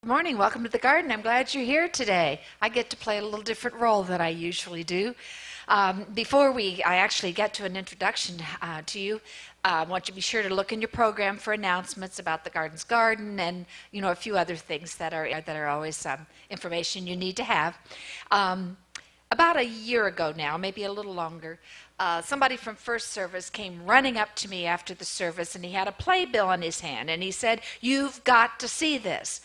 Good morning. Welcome to the garden. I'm glad you're here today. I get to play a little different role than I usually do. Before I actually get to an introduction to you, I want you to be sure to look in your program for announcements about the Garden's Garden and a few other things that are always information you need to have. About a year ago now, maybe a little longer, somebody from First Service came running up to me after the service, and he had a playbill in his hand, and he said, "You've got to see this."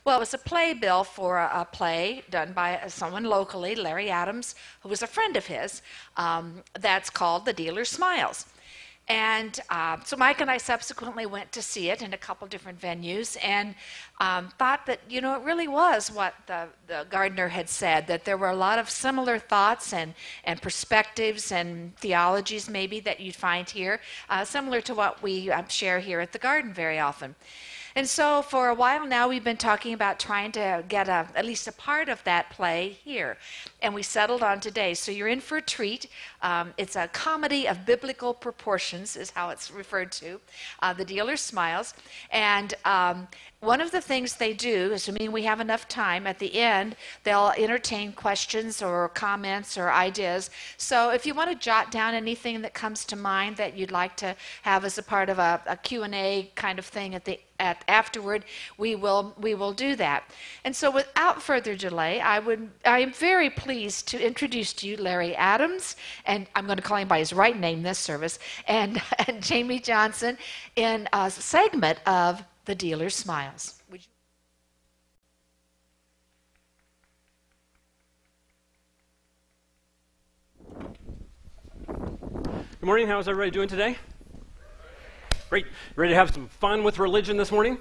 Well, it was a playbill for a play done by someone locally, Larry Adams, who was a friend of his, that's called The Dealer Smiles. And so Mike and I subsequently went to see it in a couple different venues and thought that, it really was what the gardener had said, that there were a lot of similar thoughts and perspectives and theologies maybe that you'd find here, similar to what we share here at the garden very often. And so for a while now, we've been talking about trying to get at least a part of that play here. And we settled on today. So you're in for a treat. It's a comedy of biblical proportions is how it's referred to, The Dealer Smiles. And one of the things they do, assuming we have enough time at the end, they'll entertain questions or comments or ideas. So if you want to jot down anything that comes to mind that you'd like to have as a part of a Q&A kind of thing afterward, we will do that. And so without further delay, I am very pleased to introduce to you Larry Adams, and I'm going to call him by his right name this service, and Jamie Johnson in a segment of The Dealer Smiles. Good morning. How's everybody doing today? Great. Ready to have some fun with religion this morning?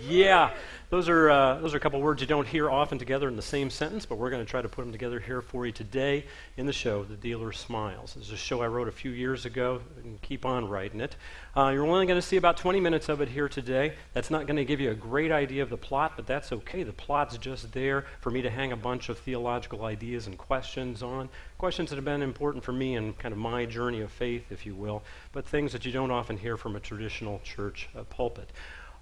Yeah. Those are a couple words you don't hear often together in the same sentence, but we're going to try to put them together here for you today in the show, The Dealer Smiles. This is a show I wrote a few years ago and keep on writing it. You're only going to see about 20 minutes of it here today. That's not going to give you a great idea of the plot, but that's okay. The plot's just there for me to hang a bunch of theological ideas and questions on, questions that have been important for me in kind of my journey of faith, if you will, but things that you don't often hear from a traditional church pulpit.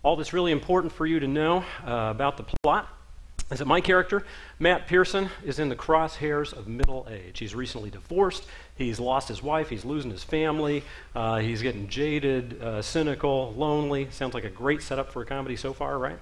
All that's really important for you to know about the plot is that my character, Matt Pearson, is in the crosshairs of middle age. He's recently divorced, he's lost his wife, he's losing his family, he's getting jaded, cynical, lonely. Sounds like a great setup for a comedy so far, right?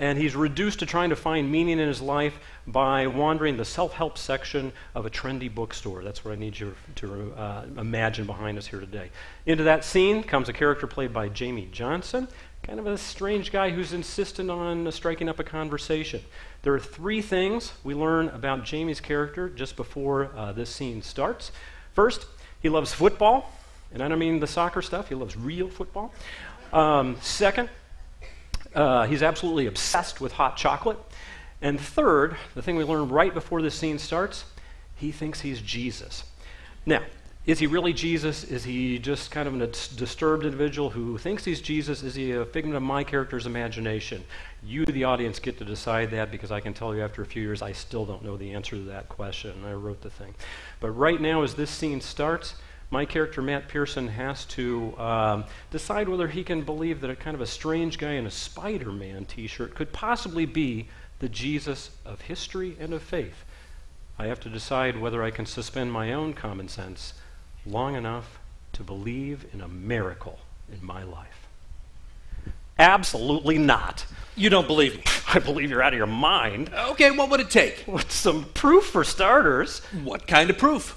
And he's reduced to trying to find meaning in his life by wandering the self-help section of a trendy bookstore. That's what I need you to imagine behind us here today. Into that scene comes a character played by Jamie Johnson, kind of a strange guy who's insistent on striking up a conversation. There are three things we learn about Jamie's character just before this scene starts. First, he loves football, and I don't mean the soccer stuff, he loves real football. Second, he's absolutely obsessed with hot chocolate. And third, the thing we learn right before this scene starts, he thinks he's Jesus. Now, is he really Jesus? Is he just kind of a disturbed individual who thinks he's Jesus? Is he a figment of my character's imagination? You, the audience, get to decide that, because I can tell you after a few years I still don't know the answer to that question, and I wrote the thing. But right now, as this scene starts, my character, Matt Pearson, has to decide whether he can believe that a kind of a strange guy in a Spider-Man t-shirt could possibly be the Jesus of history and of faith. I have to decide whether I can suspend my own common sense long enough to believe in a miracle in my life. Absolutely not. You don't believe me? I believe you're out of your mind. Okay, what would it take? Some proof for starters. What kind of proof?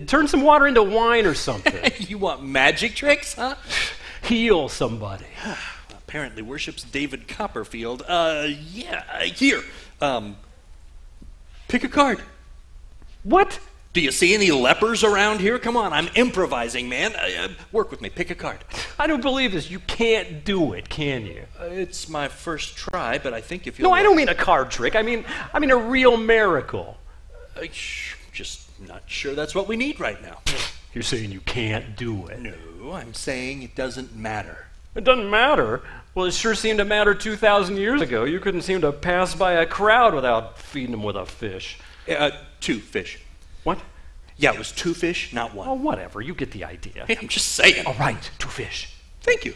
Turn some water into wine or something. You want magic tricks, huh? Heal somebody. Apparently worships David Copperfield. Yeah, here. Pick a card. What? Do you see any lepers around here? Come on, I'm improvising, man. Work with me. Pick a card. I don't believe this. You can't do it, can you? It's my first try, but I think if you... No, I don't mean a card trick. I mean a real miracle. Just not sure that's what we need right now. You're saying you can't do it? No, I'm saying it doesn't matter. It doesn't matter? Well, it sure seemed to matter 2,000 years ago. You couldn't seem to pass by a crowd without feeding them with a fish. 2 fish. What? Yeah, it was 2 fish, not 1. Oh, whatever. You get the idea. Hey, I'm just saying. All right, 2 fish. Thank you.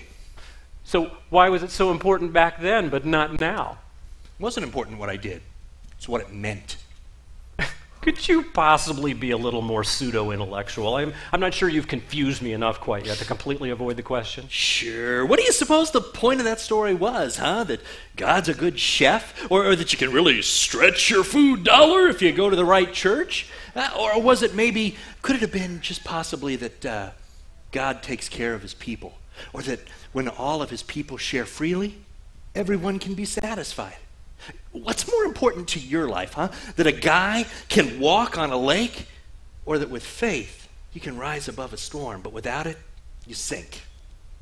So why was it so important back then, but not now? It wasn't important what I did. It's what it meant. Could you possibly be a little more pseudo-intellectual? I'm not sure you've confused me enough quite yet to completely avoid the question. Sure. What do you suppose the point of that story was, huh? That God's a good chef? Or that you can really stretch your food dollar if you go to the right church? Or was it maybe, could it have been just possibly that God takes care of his people? Or that when all of his people share freely, everyone can be satisfied? What's more important to your life, huh? That a guy can walk on a lake, or that with faith you can rise above a storm, but without it, you sink?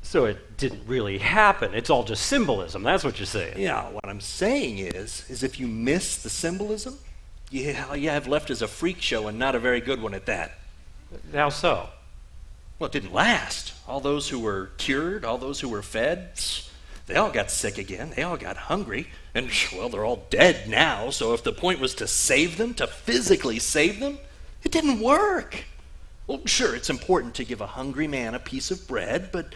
So it didn't really happen. It's all just symbolism. That's what you're saying. Yeah, what I'm saying is if you miss the symbolism, you have left as a freak show, and not a very good one at that. How so? Well, it didn't last. All those who were cured, all those who were fed, they all got sick again. They all got hungry. And, well, they're all dead now. So if the point was to save them, to physically save them, it didn't work. Well, sure, it's important to give a hungry man a piece of bread, but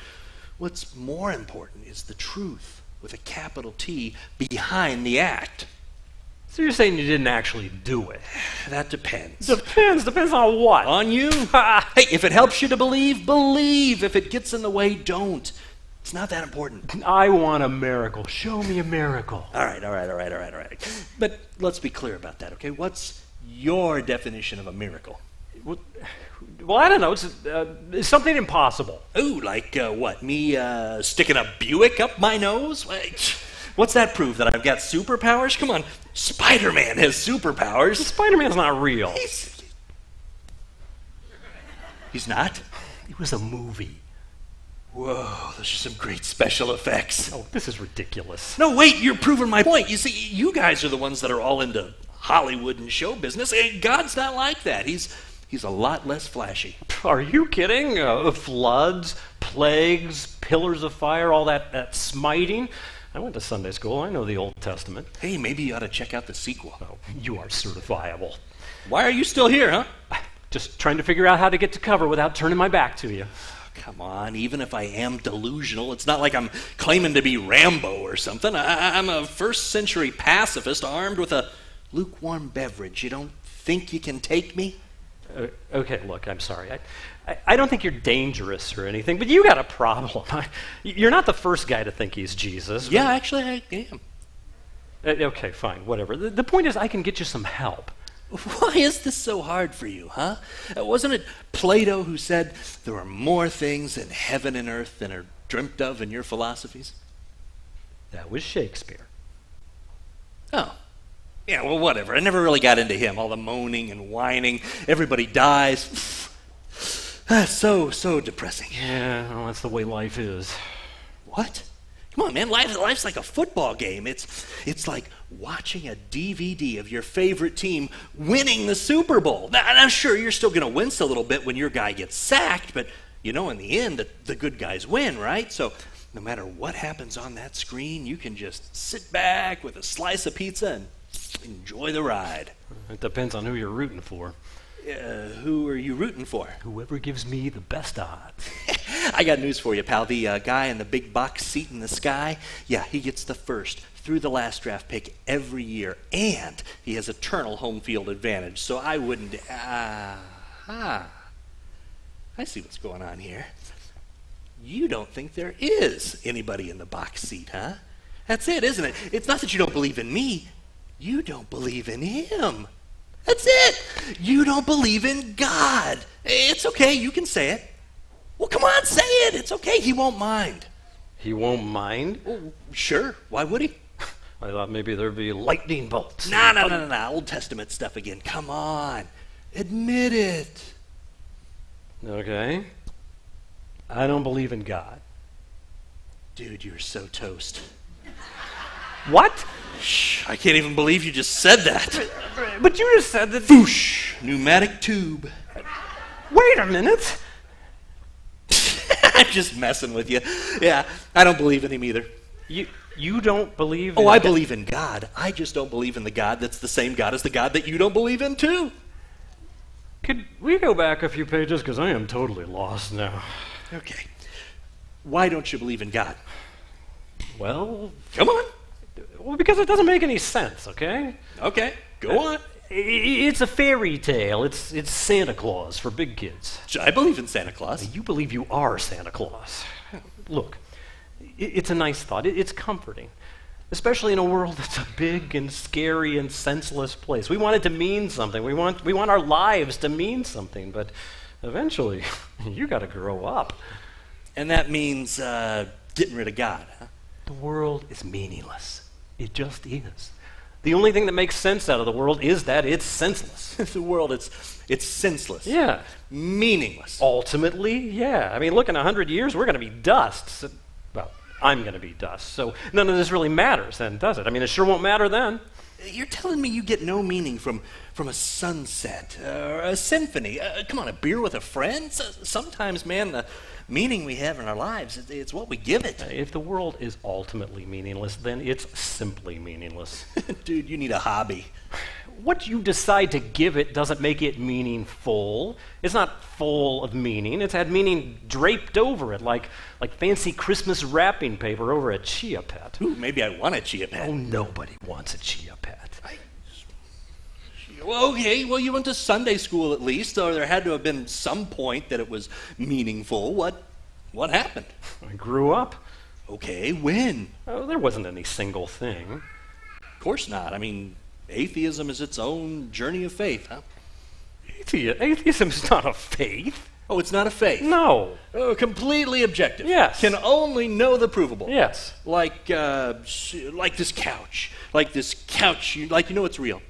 what's more important is the truth, with a capital T, behind the act. So you're saying you didn't actually do it? That depends. Depends on what? On you? Hey, if it helps you to believe, believe. If it gets in the way, don't. It's not that important. I want a miracle. Show me a miracle. All right. But let's be clear about that, okay? What's your definition of a miracle? Well, I don't know. It's something impossible. Ooh, like what? Me sticking a Buick up my nose? What's that prove? That I've got superpowers? Come on, Spider-Man has superpowers. Spider-Man's not real. He's not? It was a movie. Whoa, those are some great special effects. Oh, this is ridiculous. No, wait, you're proving my point. You see, you guys are the ones that are all into Hollywood and show business. God's not like that. He's a lot less flashy. Are you kidding? Floods, plagues, pillars of fire, all that smiting. I went to Sunday school. I know the Old Testament. Hey, maybe you ought to check out the sequel. Oh, you are certifiable. Why are you still here, huh? Just trying to figure out how to get to cover without turning my back to you. Come on, even if I am delusional, it's not like I'm claiming to be Rambo or something. I'm a first-century pacifist armed with a lukewarm beverage. You don't think you can take me? Okay, look, I'm sorry. I don't think you're dangerous or anything, but you got a problem. You're not the first guy to think he's Jesus. Yeah, actually, I am. Okay, fine, whatever. The point is I can get you some help. Why is this so hard for you, huh? Wasn't it Plato who said there are more things in heaven and earth than are dreamt of in your philosophies? That was Shakespeare. Oh. Yeah, well, whatever. I never really got into him. All the moaning and whining. Everybody dies. That's so depressing. Yeah, well, that's the way life is. What? Come on, man. Life's like a football game. It's like watching a DVD of your favorite team winning the Super Bowl. Now, sure, you're still going to wince a little bit when your guy gets sacked, but you know in the end that the good guys win, right? So no matter what happens on that screen, you can just sit back with a slice of pizza and enjoy the ride. It depends on who you're rooting for. Who are you rooting for? Whoever gives me the best odds. I got news for you, pal. The guy in the big box seat in the sky, yeah, he gets the first through the last draft pick every year, and he has eternal home field advantage, so I wouldn't... I see what's going on here. You don't think there is anybody in the box seat, huh? That's it, isn't it? It's not that you don't believe in me. You don't believe in him. That's it. You don't believe in God. It's okay. You can say it. Well, come on, say it. It's okay. He won't mind. He won't mind? Well, sure. Why would he? I thought maybe there'd be lightning bolts. No. Old Testament stuff again. Come on. Admit it. Okay. I don't believe in God. Dude, you're so toast. What? Shh, I can't even believe you just said that. But you just said that... Foosh! Pneumatic tube. Wait a minute. I'm just messing with you. Yeah, I don't believe in him either. You don't believe in... Oh, I believe in God. I just don't believe in the God that's the same God as the God that you don't believe in, too. Could we go back a few pages? Because I am totally lost now. Okay. Why don't you believe in God? Well, Come on. well, because it doesn't make any sense, okay? Okay, go on. It's a fairy tale. It's Santa Claus for big kids. I believe in Santa Claus. You believe you are Santa Claus. Look, it's a nice thought. It's comforting, especially in a world that's a big and scary and senseless place. We want it to mean something. We want our lives to mean something, but eventually, you got to grow up. And that means getting rid of God, huh? The world is meaningless. It just is. The only thing that makes sense out of the world is that it's senseless. The world, it's senseless. Yeah. Meaningless. Ultimately, yeah. I mean, look, in 100 years, we're going to be dust. So, well, I'm going to be dust. So none of this really matters then, does it? I mean, it sure won't matter then. You're telling me you get no meaning from a sunset or a symphony? Come on, a beer with a friend? Sometimes, man, the meaning we have in our lives, it's what we give it. If the world is ultimately meaningless, then it's simply meaningless. Dude, you need a hobby. What you decide to give it doesn't make it meaningful. It's not full of meaning. It's had meaning draped over it, like fancy Christmas wrapping paper over a chia pet. Ooh, maybe I want a chia pet. Oh, nobody wants a chia pet. Well, okay, well, you went to Sunday school at least, or there had to have been some point that it was meaningful. What happened? I grew up. Okay, when? Oh, there wasn't any single thing. Of course not. I mean, atheism is its own journey of faith, huh? Atheism is not a faith. Oh, it's not a faith? No. Oh, completely objective. Yes. Can only know the provable. Yes. Like this couch. Like this couch, you know it's real.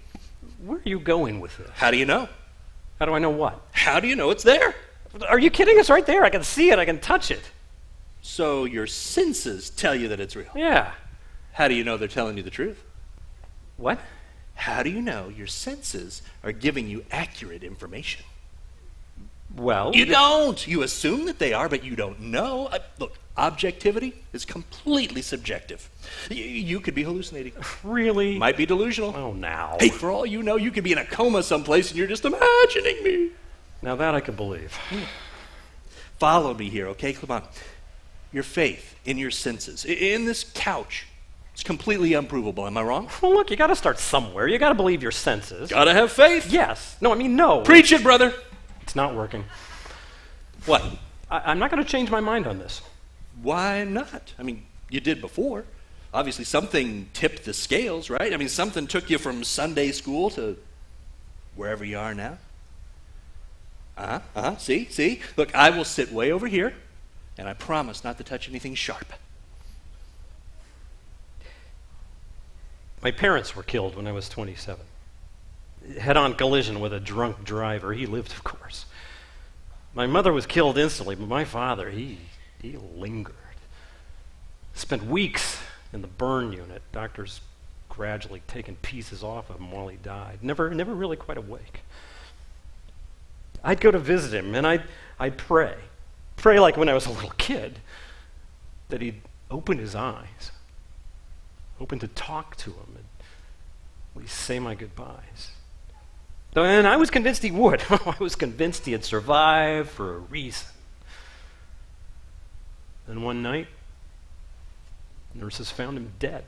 Where are you going with this? How do you know? How do I know what? How do you know it's there? Are you kidding? It's right there. I can see it. I can touch it. So your senses tell you that it's real. Yeah. How do you know they're telling you the truth? What? How do you know your senses are giving you accurate information? Well, You don't. You assume that they are, but you don't know. Look, objectivity is completely subjective. You could be hallucinating. really? Might be delusional. Oh, now. Hey, for all you know, you could be in a coma someplace and you're just imagining me. Now that I can believe. Follow me here, okay? Come on. Your faith in your senses, in this couch, it's completely unprovable. Am I wrong? Well, look, you got to start somewhere. You got to believe your senses. Gotta have faith. Yes. No, I mean, no. Preach it, brother. It's not working. What? I'm not going to change my mind on this. Why not? I mean, you did before. Obviously, something tipped the scales, right? I mean, something took you from Sunday school to wherever you are now. See? Look, I will sit way over here, and I promise not to touch anything sharp. My parents were killed when I was 27. Head-on collision with a drunk driver. He lived, of course. My mother was killed instantly, but my father, he lingered. Spent weeks in the burn unit. Doctors gradually taking pieces off of him while he died. Never really quite awake. I'd go to visit him, and I'd pray like when I was a little kid, that he'd open his eyes, open to talk to him, and at least say my goodbyes. And I was convinced he would. I was convinced he had survived for a reason. Then one night, nurses found him dead.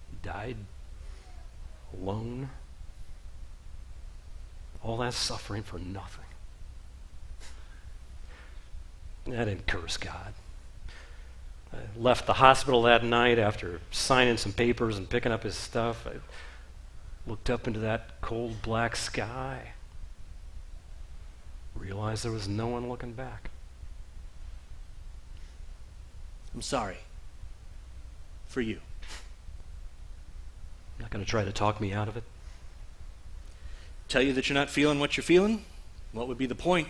He died alone. All that suffering for nothing. I didn't curse God. I left the hospital that night after signing some papers and picking up his stuff. I looked up into that cold black sky, realized there was no one looking back. I'm sorry. For you. Not going to try to talk me out of it. Tell you that you're not feeling what you're feeling? What would be the point?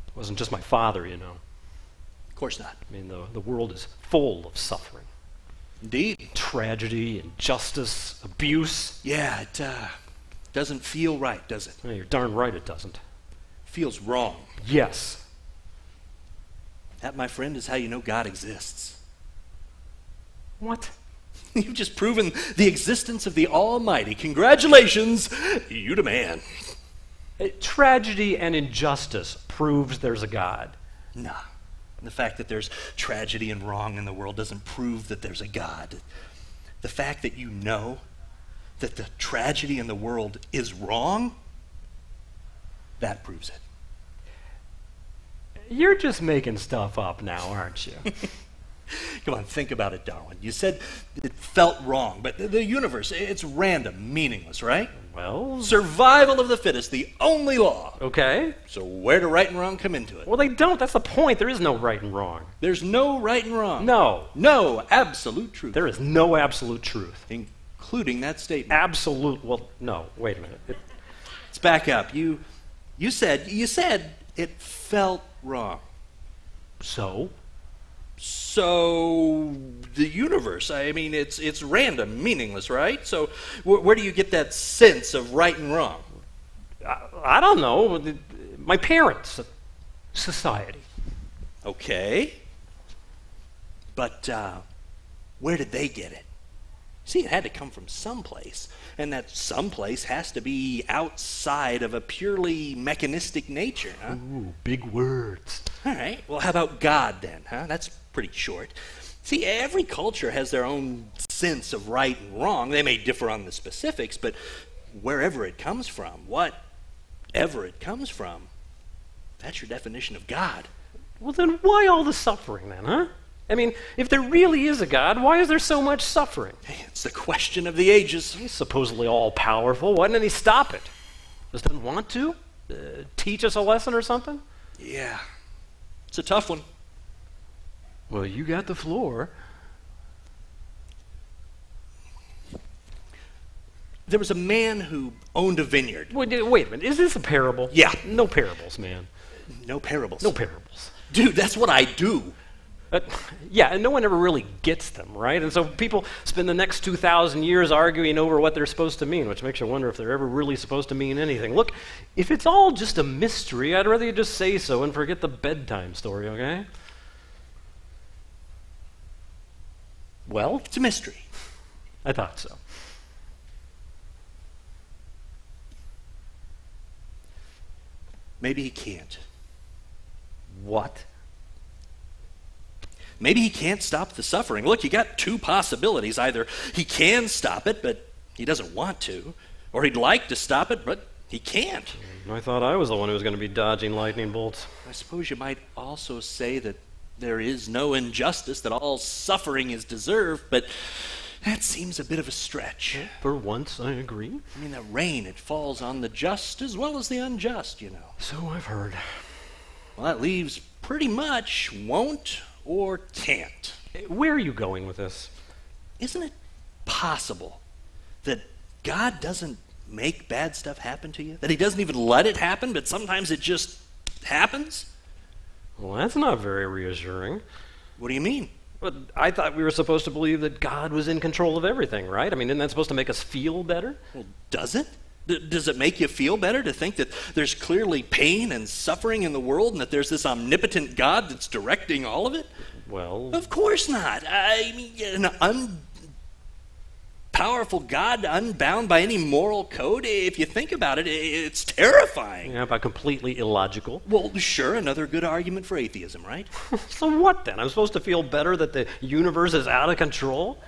It wasn't just my father, you know. Of course not. I mean, the world is full of suffering. Indeed. Tragedy, injustice, abuse. Yeah, it doesn't feel right, does it? Well, you're darn right it doesn't. Feels wrong. Yes. That, my friend, is how you know God exists. What? You've just proven the existence of the Almighty. Congratulations, you the man. Tragedy and injustice proves there's a God. Nah. The fact that there's tragedy and wrong in the world doesn't prove that there's a God. The fact that you know that the tragedy in the world is wrong, that proves it. You're just making stuff up now, aren't you? Come on, think about it, Darwin. You said it felt wrong, but the universe, it's random, meaningless, right? Well, Survival of the fittest, the only law. okay. So where do right and wrong come into it? Well, they don't. That's the point. There is no right and wrong. There's no right and wrong. No. No absolute truth. There is no absolute truth. Including that statement. Absolute. Well, no. Wait a minute. Let's back up. You said it felt wrong. So the universe, I mean, it's random, meaningless, right? So where do you get that sense of right and wrong? I don't know. My parents, society. Okay. But where did they get it? See, it had to come from someplace, and that someplace has to be outside of a purely mechanistic nature, huh? Ooh, big words. All right, well, how about God then, huh? That's pretty short. See, every culture has their own sense of right and wrong. They may differ on the specifics, but wherever it comes from, whatever it comes from, that's your definition of God. Well, then why all the suffering then, huh? I mean, if there really is a God, why is there so much suffering? It's the question of the ages. He's supposedly all-powerful. Why didn't he stop it? Just didn't want to? Teach us a lesson or something? Yeah, it's a tough one. Well, you got the floor. There was a man who owned a vineyard. Wait a minute. Is this a parable? Yeah. No parables, man. No parables. No parables. Dude, that's what I do. Yeah, and no one ever really gets them, right? And so people spend the next 2,000 years arguing over what they're supposed to mean, which makes you wonder if they're ever really supposed to mean anything. Look, if it's all just a mystery, I'd rather you just say so and forget the bedtime story, okay? Well, It's a mystery. I thought so. Maybe he can't. What? Maybe he can't stop the suffering. Look, you got two possibilities. Either he can stop it, but he doesn't want to, or he'd like to stop it, but he can't. I thought I was the one who was going to be dodging lightning bolts. I suppose you might also say that there is no injustice, that all suffering is deserved, but that seems a bit of a stretch. For once, I agree. I mean, the rain, it falls on the just as well as the unjust, you know. So I've heard. Well, that leaves pretty much won't or can't. Where are you going with this? Isn't it possible that God doesn't make bad stuff happen to you? That he doesn't even let it happen, but sometimes it just happens? Well, that's not very reassuring. What do you mean? But I thought we were supposed to believe that God was in control of everything, right? I mean, isn't that supposed to make us feel better? Well, does it? Does it make you feel better to think that there's clearly pain and suffering in the world and that there's this omnipotent God that's directing all of it? Well, Of course not. I mean, an powerful God, unbound by any moral code, if you think about it, it's terrifying. yeah, but completely illogical. Well, sure, another good argument for atheism, right? So what then? I'm supposed to feel better that the universe is out of control?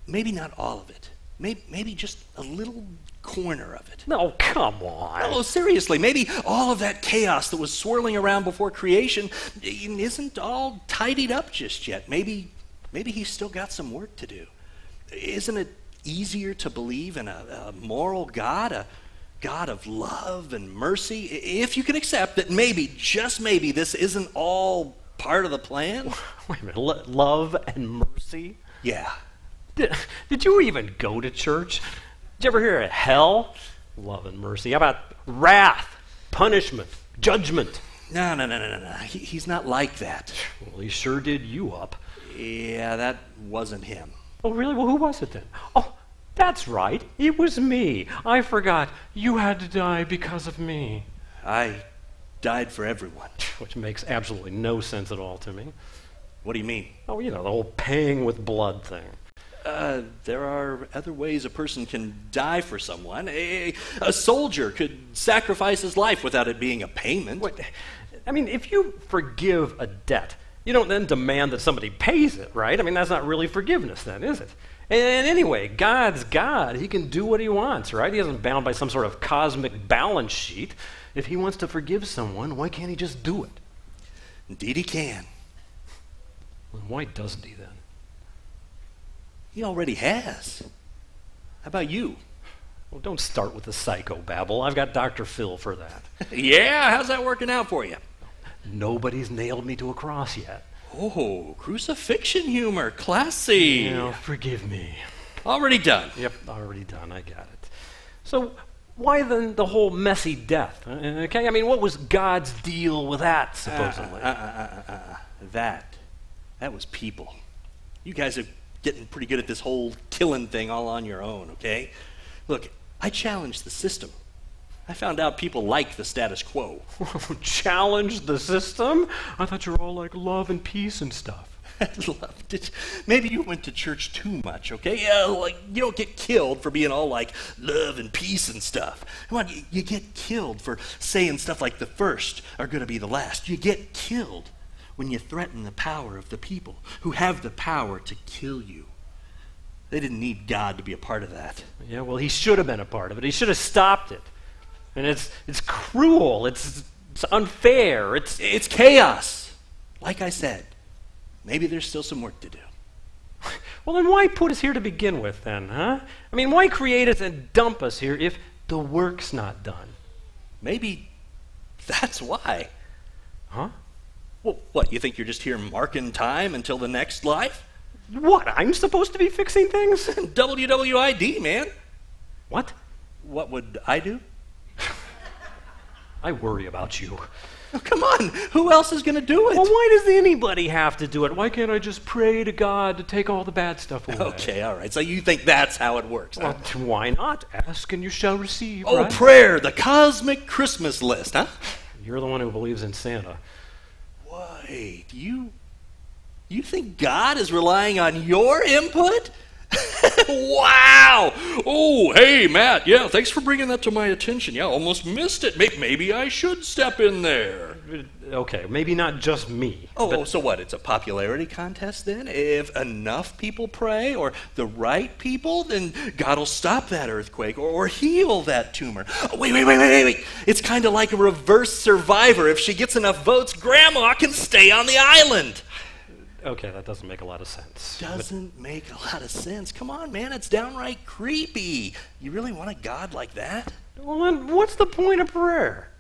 Maybe not all of it. Maybe just a little corner of it. No, come on. Oh, seriously, maybe all of that chaos that was swirling around before creation isn't all tidied up just yet. Maybe he's still got some work to do. Isn't it easier to believe in a moral God, a God of love and mercy, if you can accept that maybe, just maybe, this isn't all part of the plan? Wait a minute, love and mercy? Yeah. Did you even go to church? Did you ever hear of hell? Love and mercy. How about wrath, punishment, judgment? No. He's not like that. Well, he sure did you up. Yeah, that wasn't him. Oh, really? Well, who was it then? Oh, that's right. It was me. I forgot. You had to die because of me. I died for everyone. Which makes absolutely no sense at all to me. What do you mean? Oh, you know, the whole paying with blood thing. There are other ways a person can die for someone. A soldier could sacrifice his life without it being a payment. Wait, I mean, if you forgive a debt, you don't then demand that somebody pays it, right? I mean, that's not really forgiveness then, is it? And anyway, God's God. He can do what he wants, right? He isn't bound by some sort of cosmic balance sheet. If he wants to forgive someone, why can't he just do it? Indeed he can. Well, why doesn't he then? He already has. How about you? Well, don't start with the psychobabble. I've got Dr. Phil for that. Yeah, how's that working out for you? Nobody's nailed me to a cross yet. Oh, crucifixion humor, classy. Forgive me. Already done. Yep, already done. I got it. So why then the whole messy death? Okay, I mean, what was God's deal with that, supposedly? That was people. You guys are getting pretty good at this whole killing thing all on your own, okay? Look, I challenged the system. I found out people like the status quo. Challenge the system? I thought you were all like love and peace and stuff. Maybe you went to church too much, okay? Like, you don't get killed for being all like love and peace and stuff. Come on, you get killed for saying stuff like the first are going to be the last. You get killed when you threaten the power of the people who have the power to kill you. They didn't need God to be a part of that. Yeah, well, he should have been a part of it. He should have stopped it. And it's cruel. It's unfair. It's chaos. Like I said, maybe there's still some work to do. Well, then why put us here to begin with, then, huh? I mean, why create us and dump us here if the work's not done? Maybe that's why. Huh? Well, what, you think you're just here marking time until the next life? What, I'm supposed to be fixing things? WWID, man. What? What would I do? I worry about you. Oh, come on, who else is going to do it? Well, why does anybody have to do it? Why can't I just pray to God to take all the bad stuff away? Okay, all right, so you think that's how it works, huh? Well, why not? Ask and you shall receive, Oh, right? prayer, the cosmic Christmas list, huh? You're the one who believes in Santa. Wait, you think God is relying on your input? Wow! Oh, hey, Matt. Yeah, thanks for bringing that to my attention. Yeah, almost missed it. Maybe I should step in there. Okay, maybe not just me. Oh, so what? It's a popularity contest then? If enough people pray, or the right people, then God will stop that earthquake or heal that tumor. Oh, wait. It's kind of like a reverse Survivor. If she gets enough votes, Grandma can stay on the island. Okay, that doesn't make a lot of sense. Doesn't make a lot of sense. Come on, man, it's downright creepy. You really want a God like that? Well, then what's the point of prayer?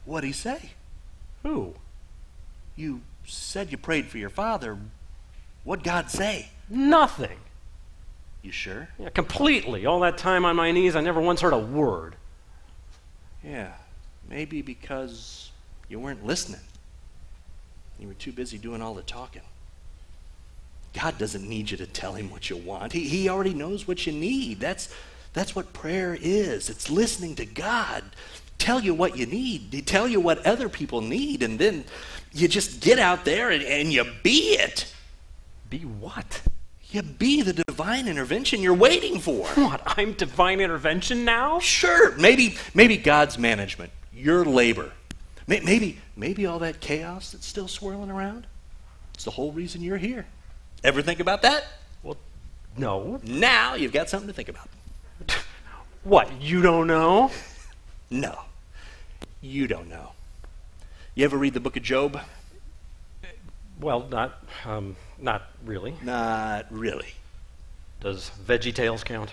What'd he say? Who? You said you prayed for your father. What'd God say? Nothing. You sure? Yeah, completely. All that time on my knees, I never once heard a word. Yeah, maybe because you weren't listening. You were too busy doing all the talking. God doesn't need you to tell him what you want. He already knows what you need. That's what prayer is. It's listening to God tell you what you need. They tell you what other people need, and then you just get out there and you be it. Be what? You be the divine intervention you're waiting for. What, I'm divine intervention now? Sure, maybe God's management, your labor. Maybe all that chaos that's still swirling around, it's the whole reason you're here. Ever think about that? Well, no. Now you've got something to think about. What, you don't know? No, you don't know. You ever read the book of Job? Well, not really. Not really. Does VeggieTales count?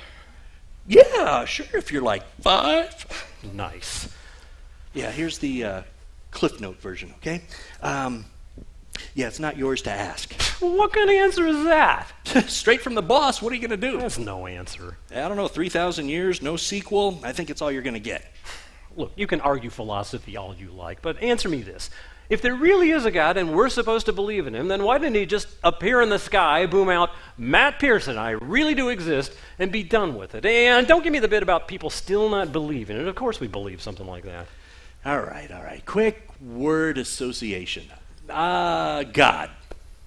Yeah, sure, if you're like 5. Nice. Yeah, here's the Cliff Note version, okay? Yeah, it's not yours to ask. What kind of answer is that? Straight from the boss, what are you going to do? That's no answer. I don't know, 3,000 years, no sequel. I think it's all you're going to get. Look, you can argue philosophy all you like, but answer me this. If there really is a God and we're supposed to believe in him, then why didn't he just appear in the sky, boom out, Matt Pearson, I really do exist, and be done with it? And don't give me the bit about people still not believing it. Of course we believe something like that. All right. Quick word association. God.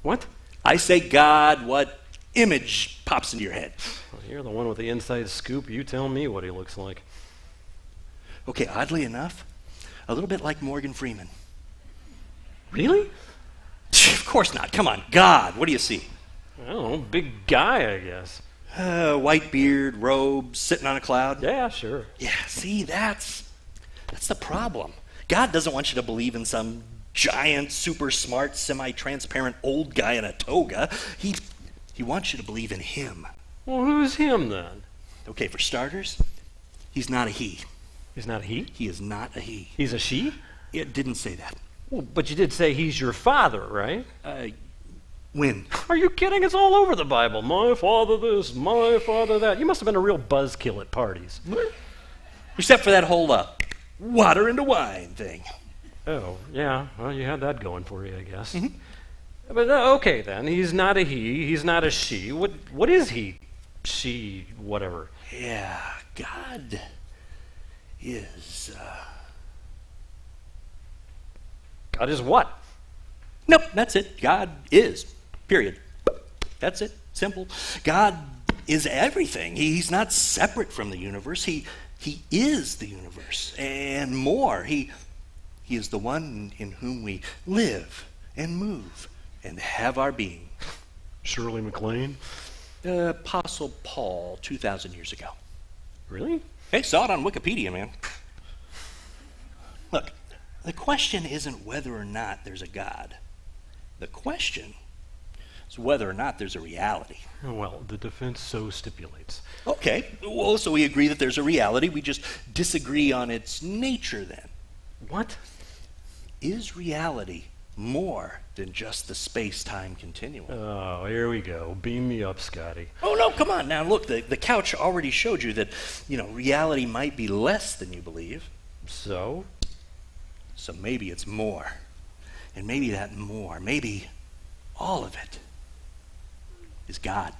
What? I say God, what image pops into your head? Well, you're the one with the inside scoop. You tell me what he looks like. Okay, oddly enough, a little bit like Morgan Freeman. Really? Of course not. Come on, God. What do you see? I don't know, big guy, I guess. White beard, robes, sitting on a cloud. Yeah, sure. Yeah, see, that's the problem. God doesn't want you to believe in some giant, super smart, semi-transparent old guy in a toga. He wants you to believe in him. Well, who's him then? Okay, for starters, he's not a he. He's not a he? He is not a he. He's a she? It didn't say that. Well, but you did say he's your father, right? When? Are you kidding? It's all over the Bible. My father this, my father that. You must have been a real buzzkill at parties. Except for that whole water into wine thing. Oh, yeah. Well, you had that going for you, I guess. Mm-hmm. But okay, then. He's not a he. He's not a she. What is he? She, whatever. Yeah, God is... God is what? Nope, that's it. God is. Period. That's it. Simple. God is everything. He's not separate from the universe. He is the universe and more. He is the one in whom we live and move and have our being. Shirley MacLaine? Apostle Paul, 2,000 years ago. Really? Hey, saw it on Wikipedia, man. Look, the question isn't whether or not there's a God. The question is whether or not there's a reality. Well, the defense so stipulates. Okay, well, so we agree that there's a reality. We just disagree on its nature then. What? Is reality more than just the space-time continuum? Oh, here we go. Beam me up, Scotty. Oh, no, come on. Now, look, the couch already showed you that, reality might be less than you believe. So? So maybe it's more. And maybe that more, maybe all of it, is God.